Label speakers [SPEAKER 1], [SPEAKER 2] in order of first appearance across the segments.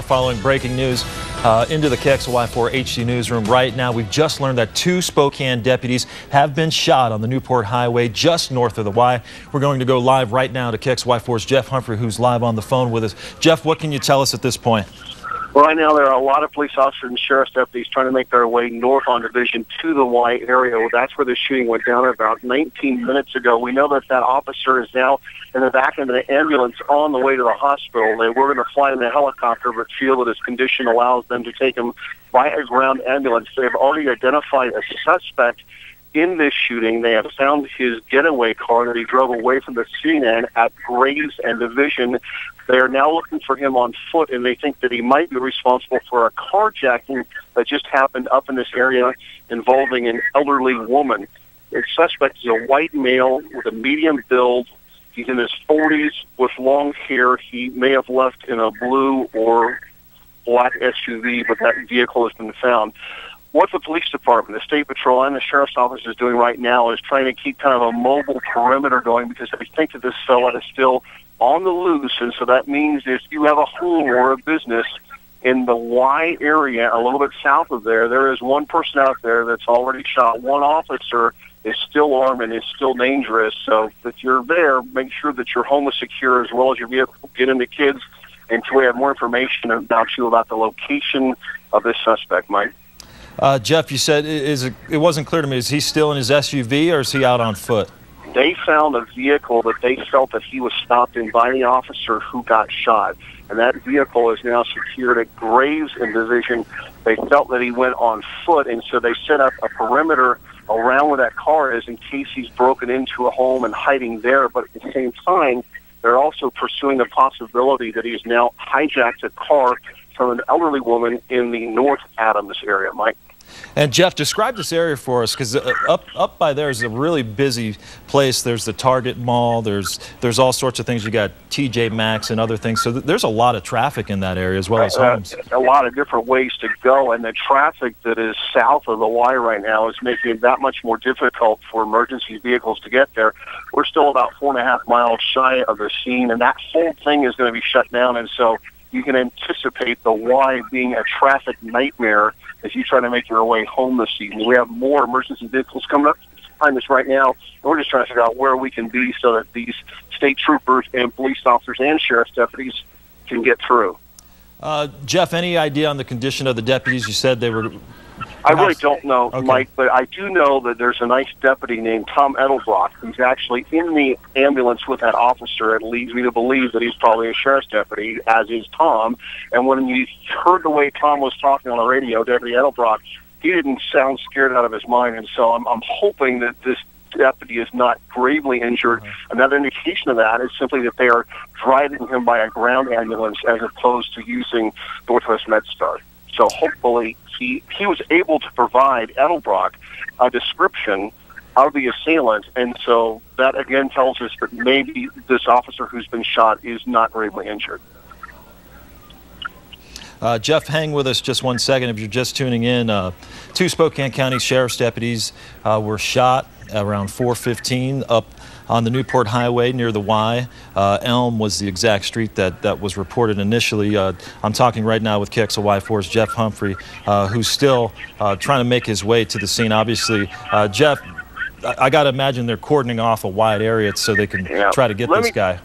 [SPEAKER 1] Following breaking news into the KXLY4 HD newsroom right now. We've just learned that 2 Spokane deputies have been shot on the Newport Highway just north of the Y. We're going to go live right now to KXLY4's Jeff Humphrey, who's live on the phone with us. Jeff, what can you tell us at this point?
[SPEAKER 2] Well, right now there are a lot of police officers and sheriff's deputies trying to make their way north on Division to the Y area. Well, that's where the shooting went down about 19 minutes ago. We know that officer is now in the back of the ambulance on the way to the hospital. They were going to fly in the helicopter, but feel that his condition allows them to take him by a ground ambulance. They have already identified a suspect in this shooting. They have found his getaway car that he drove away from the scene at Graves and Division. They are now looking for him on foot, and they think that he might be responsible for a carjacking that just happened up in this area involving an elderly woman. The suspect is a white male with a medium build. He's in his 40s with long hair. He may have left in a blue or black SUV, but that vehicle has been found. What the police department, the state patrol, and the sheriff's office is doing right now is trying to keep kind of a mobile perimeter going, because they think that this fella is still on the loose. And so that means if you have a home or a business in the Y area, a little bit south of there, there is one person out there that's already shot. One officer is still armed and is still dangerous. So if you're there, make sure that your home is secure as well as your vehicle. Get in the kids until we have more information about the location of this suspect, Mike.
[SPEAKER 1] Jeff, you said it wasn't clear to me. Is he still in his SUV or is he out on foot?
[SPEAKER 2] They found a vehicle that they felt that he was stopped in by the officer who got shot. And that vehicle is now secured at Graves and Division. They felt that he went on foot, and so they set up a perimeter around where that car is in case he's broken into a home and hiding there. But at the same time, they're also pursuing the possibility that he's now hijacked a car from an elderly woman in the North Adams area, Mike.
[SPEAKER 1] And Jeff, describe this area for us, because up by there is a really busy place. There's the Target Mall. There's all sorts of things. You got TJ Maxx and other things. So there's a lot of traffic in that area as well as homes.
[SPEAKER 2] A lot of different ways to go, and the traffic that is south of the Y right now is making it that much more difficult for emergency vehicles to get there. We're still about 4.5 miles shy of the scene, and that whole thing is going to be shut down. And so you can anticipate the Y being a traffic nightmare as you try to make your way home this evening. We have more emergency vehicles coming up behind us right now, and we're just trying to figure out where we can be so that these state troopers and police officers and sheriff's deputies can get through.
[SPEAKER 1] Jeff, any idea on the condition of the deputies? You said they were...
[SPEAKER 2] I really don't know,
[SPEAKER 1] okay,
[SPEAKER 2] Mike, but I do know that there's a nice deputy named Tom Edelbrock who's actually in the ambulance with that officer. It leads me to believe that he's probably a sheriff's deputy, as is Tom. And when you heard the way Tom was talking on the radio, Deputy Edelbrock, he didn't sound scared out of his mind. And so I'm hoping that this deputy is not gravely injured. Another indication of that is simply that they are driving him by a ground ambulance as opposed to using Northwest MedStar. So hopefully he was able to provide Edelbrock a description of the assailant, and so that again tells us that maybe this officer who's been shot is not gravely injured.
[SPEAKER 1] Jeff, hang with us just 1 second if you're just tuning in. 2 Spokane County Sheriff's deputies were shot around 4:15 up on the Newport Highway near the Y. Elm was the exact street that was reported initially. I'm talking right now with KXLY4's Jeff Humphrey, who's still trying to make his way to the scene. Obviously, Jeff, I got to imagine they're cordoning off a wide area so they can try to get this guy.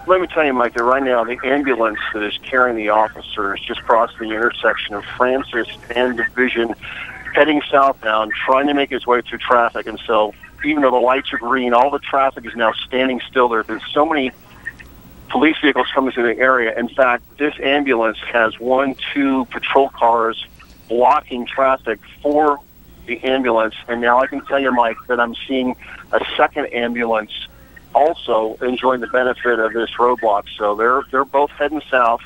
[SPEAKER 2] Let me tell you, Mike, that right now the ambulance that is carrying the officer is just crossing the intersection of Francis and Division, heading southbound, trying to make his way through traffic. And so even though the lights are green, all the traffic is now standing still. There have been so many police vehicles coming through the area. In fact, this ambulance has 2 patrol cars blocking traffic for the ambulance. And now I can tell you, Mike, that I'm seeing a second ambulance also enjoying the benefit of this roadblock. So they're both heading south.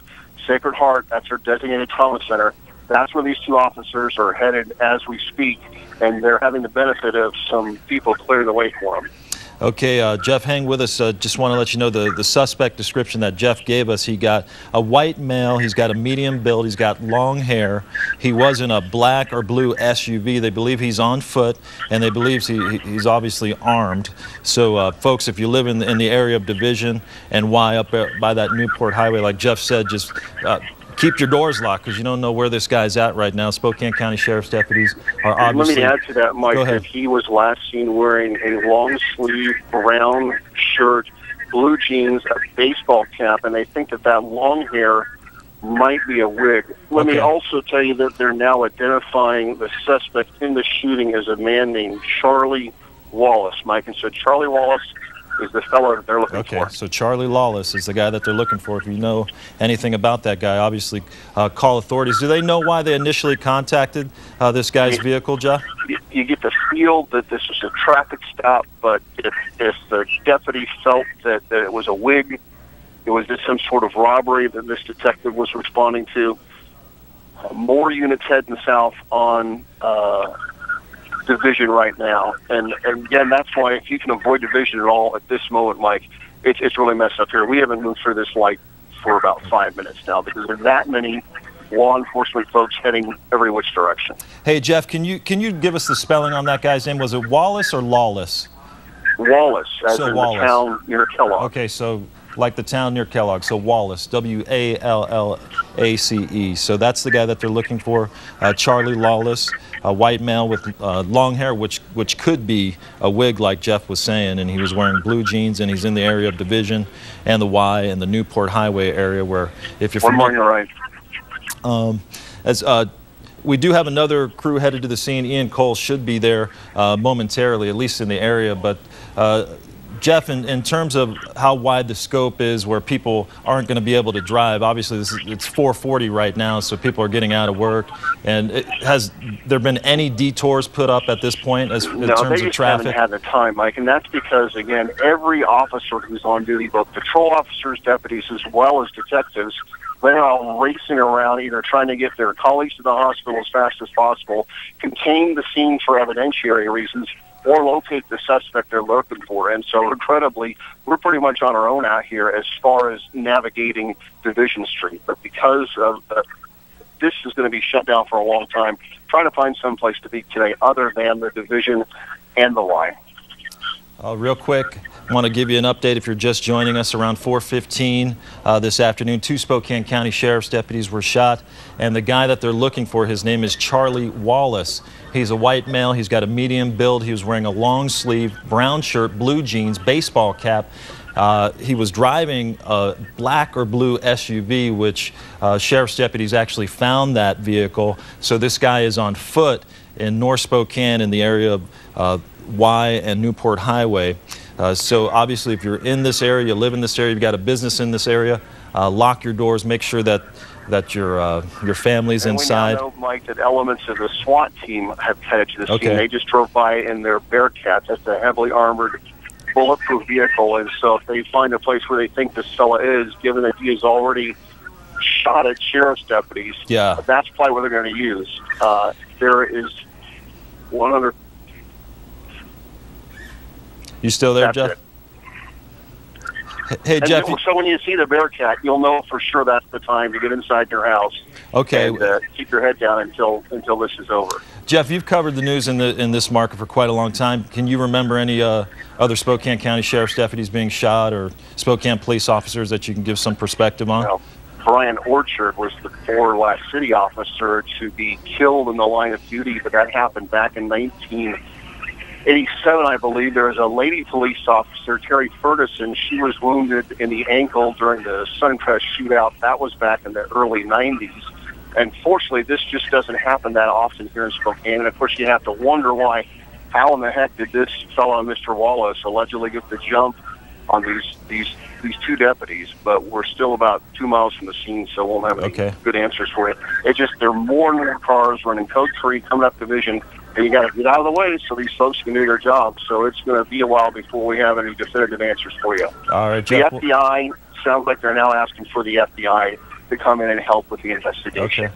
[SPEAKER 2] Sacred Heart, that's their designated trauma center. That's where these 2 officers are headed as we speak, and they're having the benefit of some people clearing the way for them.
[SPEAKER 1] Okay, Jeff, hang with us. Just want to let you know the suspect description that Jeff gave us. He got a white male. He's got a medium build. He's got long hair. He was in a black or blue SUV. They believe he's on foot, and they believe he's obviously armed. So, folks, if you live in the area of Division and Y up by that Newport Highway, like Jeff said, just keep your doors locked because you don't know where this guy's at right now. Spokane County Sheriff's deputies are obviously...
[SPEAKER 2] Let me add to that, Mike, that he was last seen wearing a long-sleeve brown shirt, blue jeans, a baseball cap, and they think that that long hair might be a wig. Let me also tell you that they're now identifying the suspect in the shooting as a man named Charlie Wallace, Mike. And so Charlie Wallace is the fellow that they're looking for.
[SPEAKER 1] Okay, so Charlie Lawless is the guy that they're looking for. If you know anything about that guy, obviously call authorities. Do they know why they initially contacted this guy's vehicle, Jeff?
[SPEAKER 2] You get the feel that this was a traffic stop, but if the deputy felt that it was a wig, it was just some sort of robbery that this detective was responding to. More units heading south on Division right now. And again, that's why if you can avoid Division at all at this moment, Mike, it's really messed up here. We haven't moved through this light for about 5 minutes now because there's that many law enforcement folks heading every which direction.
[SPEAKER 1] Hey, Jeff, can you give us the spelling on that guy's name? Was it Wallace or Lawless?
[SPEAKER 2] Wallace, as in
[SPEAKER 1] Wallace.
[SPEAKER 2] The town near Kellogg.
[SPEAKER 1] Okay, so like the town near Kellogg, so Wallace, W-A-L-L-A-C-E. So that's the guy that they're looking for, Charlie Lawless, a white male with long hair, which could be a wig like Jeff was saying, and he was wearing blue jeans, and he's in the area of Division and the Y and the Newport Highway area where, if you're familiar...
[SPEAKER 2] One more, you're right.
[SPEAKER 1] We do have another crew headed to the scene. Ian Cole should be there momentarily, at least in the area, but Jeff, in terms of how wide the scope is where people aren't going to be able to drive, obviously it's 4:40 right now, so people are getting out of work. And has there been any detours put up at this point in terms of traffic?
[SPEAKER 2] No, they just haven't had the time, Mike, and that's because, again, every officer who's on duty, both patrol officers, deputies, as well as detectives, they're all racing around, either trying to get their colleagues to the hospital as fast as possible, contain the scene for evidentiary reasons, or locate the suspect they're looking for. And so, incredibly, we're pretty much on our own out here as far as navigating Division Street. But because of this is going to be shut down for a long time, trying to find some place to be today other than the Division and the line.
[SPEAKER 1] Real quick, I want to give you an update if you're just joining us. Around 4:15 this afternoon, 2 Spokane County Sheriff's deputies were shot, and the guy that they're looking for, his name is Charlie Wallace. He's a white male. He's got a medium build. He was wearing a long sleeve brown shirt, blue jeans, baseball cap. He was driving a black or blue SUV, which sheriff's deputies actually found that vehicle. So this guy is on foot in North Spokane in the area of Y and Newport Highway. So obviously if you're in this area, you live in this area, you've got a business in this area, lock your doors, make sure that your family's inside.
[SPEAKER 2] We now know, Mike, that elements of the SWAT team have headed to the scene. They just drove by in their Bearcats. That's a heavily armored, bulletproof vehicle. And so if they find a place where they think this fella is, given that he is already shot at sheriff's deputies, that's probably what they're going to use. There is one other...
[SPEAKER 1] You still there, Jeff? Hey, Jeff.
[SPEAKER 2] So when you see the Bearcat, you'll know for sure that's the time to get inside your house.
[SPEAKER 1] Okay.
[SPEAKER 2] And keep your head down until this is over.
[SPEAKER 1] Jeff, you've covered the news in this market for quite a long time. Can you remember any other Spokane County Sheriff's deputies being shot or Spokane police officers that you can give some perspective on?
[SPEAKER 2] Well, Brian Orchard was the former last city officer to be killed in the line of duty, but that happened back in 1987, I believe. There was a lady police officer, Terry Ferguson. She was wounded in the ankle during the Suncrest shootout. That was back in the early 90s. And fortunately, this just doesn't happen that often here in Spokane. And of course, you have to wonder why. How in the heck did this fellow, Mr. Wallace, allegedly get the jump on these 2 deputies? But we're still about 2 miles from the scene, so we'll have any good answers for you. It's just there are more and more cars running code 3 coming up Division. And you got to get out of the way so these folks can do their job. So it's going to be a while before we have any definitive answers for you.
[SPEAKER 1] All right, Jeff.
[SPEAKER 2] The FBI sounds like they're now asking for the FBI to come in and help with the investigation.
[SPEAKER 1] Okay.